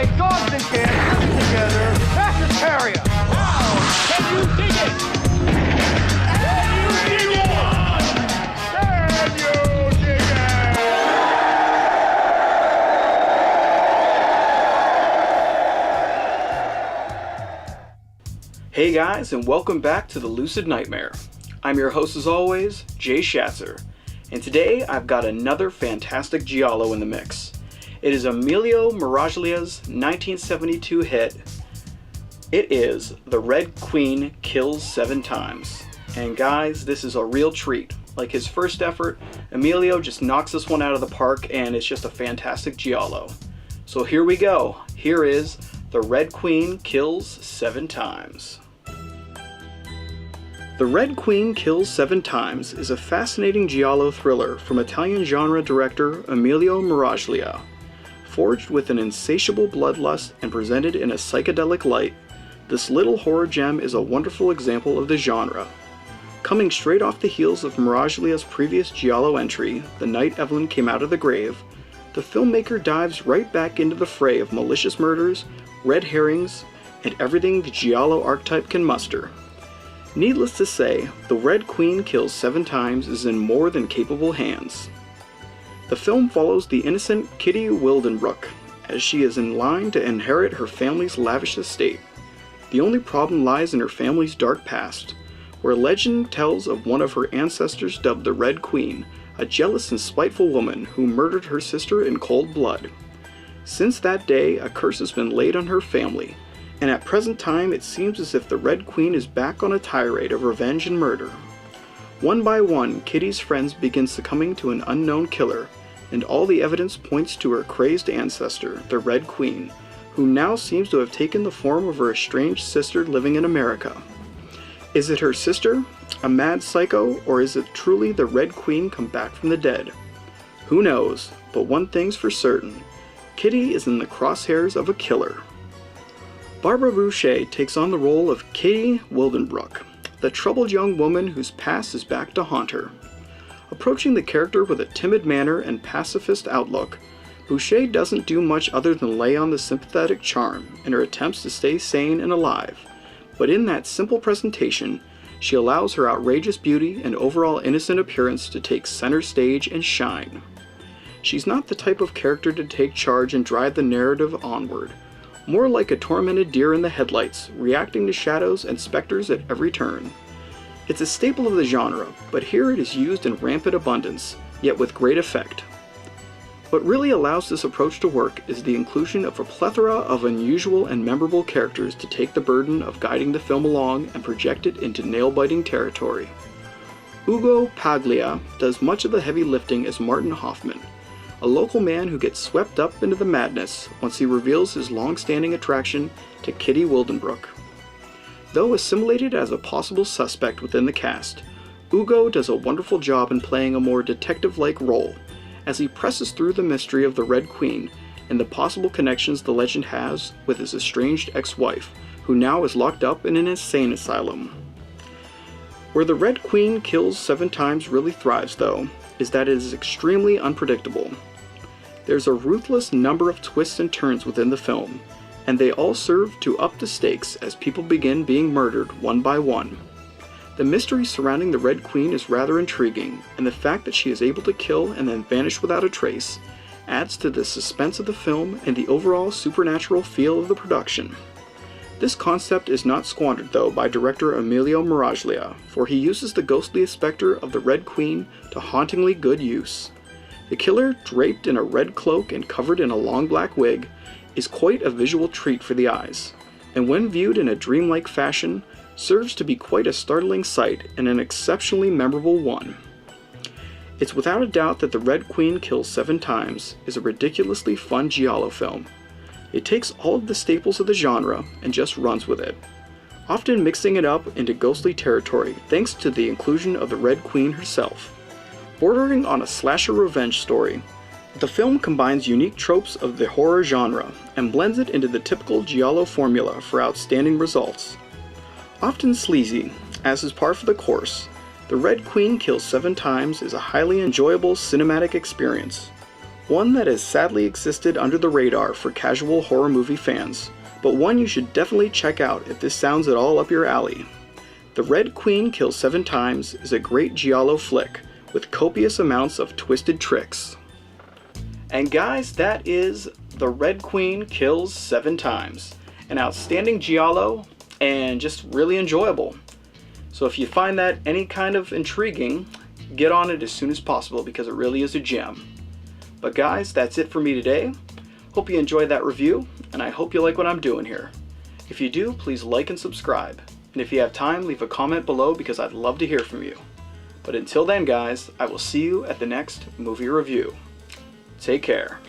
why dogs and cats living together has hysteria. Wow! Can you dig it? Can you dig it? Can you dig it? Hey guys, and welcome back to the Lucid Nightmare. I'm your host as always, Jay Schatzer, and today I've got another fantastic Giallo in the mix. It is Emilio Miraglia's 1972 hit. It is The Red Queen Kills 7 Times. And guys, this is a real treat. Like his first effort, Emilio just knocks this one out of the park, and it's just a fantastic Giallo. So here we go. Here is The Red Queen Kills 7 Times. The Red Queen Kills 7 Times is a fascinating Giallo thriller from Italian genre director Emilio Miraglia. Forged with an insatiable bloodlust and presented in a psychedelic light, this little horror gem is a wonderful example of the genre. Coming straight off the heels of Miraglia's previous Giallo entry, The Night Evelyn Came Out of the Grave, the filmmaker dives right back into the fray of malicious murders, red herrings, and everything the Giallo archetype can muster. Needless to say, The Red Queen Kills 7 Times is in more than capable hands. The film follows the innocent Kitty Wildenbrook, as she is in line to inherit her family's lavish estate. The only problem lies in her family's dark past, where legend tells of one of her ancestors dubbed the Red Queen, a jealous and spiteful woman who murdered her sister in cold blood. Since that day, a curse has been laid on her family, and at present time it seems as if the Red Queen is back on a tirade of revenge and murder. One by one, Kitty's friends begin succumbing to an unknown killer, and all the evidence points to her crazed ancestor, the Red Queen, who now seems to have taken the form of her estranged sister living in America. Is it her sister, a mad psycho, or is it truly the Red Queen come back from the dead? Who knows, but one thing's for certain, Kitty is in the crosshairs of a killer. Barbara Boucher takes on the role of Kitty Wildenbrook, the troubled young woman whose past is back to haunt her. Approaching the character with a timid manner and pacifist outlook, Boucher doesn't do much other than lay on the sympathetic charm in her attempts to stay sane and alive, but in that simple presentation, she allows her outrageous beauty and overall innocent appearance to take center stage and shine. She's not the type of character to take charge and drive the narrative onward, more like a tormented deer in the headlights, reacting to shadows and specters at every turn. It's a staple of the genre, but here it is used in rampant abundance, yet with great effect. What really allows this approach to work is the inclusion of a plethora of unusual and memorable characters to take the burden of guiding the film along and project it into nail-biting territory. Ugo Paglia does much of the heavy lifting as Martin Hoffman, a local man who gets swept up into the madness once he reveals his long-standing attraction to Kitty Wildenbrook. Though assimilated as a possible suspect within the cast, Ugo does a wonderful job in playing a more detective-like role, as he presses through the mystery of the Red Queen and the possible connections the legend has with his estranged ex-wife, who now is locked up in an insane asylum. Where the Red Queen Kills 7 Times really thrives, though, is that it is extremely unpredictable. There's a ruthless number of twists and turns within the film, and they all serve to up the stakes as people begin being murdered one by one. The mystery surrounding the Red Queen is rather intriguing, and the fact that she is able to kill and then vanish without a trace adds to the suspense of the film and the overall supernatural feel of the production. This concept is not squandered, though, by director Emilio Miraglia, for he uses the ghostly specter of the Red Queen to hauntingly good use. The killer, draped in a red cloak and covered in a long black wig, is quite a visual treat for the eyes, and when viewed in a dreamlike fashion, serves to be quite a startling sight and an exceptionally memorable one. It's without a doubt that The Red Queen Kills 7 Times is a ridiculously fun Giallo film. It takes all of the staples of the genre and just runs with it, often mixing it up into ghostly territory thanks to the inclusion of the Red Queen herself. Bordering on a slasher revenge story, the film combines unique tropes of the horror genre and blends it into the typical Giallo formula for outstanding results. Often sleazy, as is par for the course, The Red Queen Kills 7 Times is a highly enjoyable cinematic experience. One that has sadly existed under the radar for casual horror movie fans, but one you should definitely check out if this sounds at all up your alley. The Red Queen Kills 7 Times is a great Giallo flick with copious amounts of twisted tricks. And guys, that is The Red Queen Kills 7 Times. An outstanding Giallo and just really enjoyable. So if you find that any kind of intriguing, get on it as soon as possible because it really is a gem. But guys, that's it for me today. Hope you enjoyed that review, and I hope you like what I'm doing here. If you do, please like and subscribe. And if you have time, leave a comment below because I'd love to hear from you. But until then guys, I will see you at the next movie review. Take care.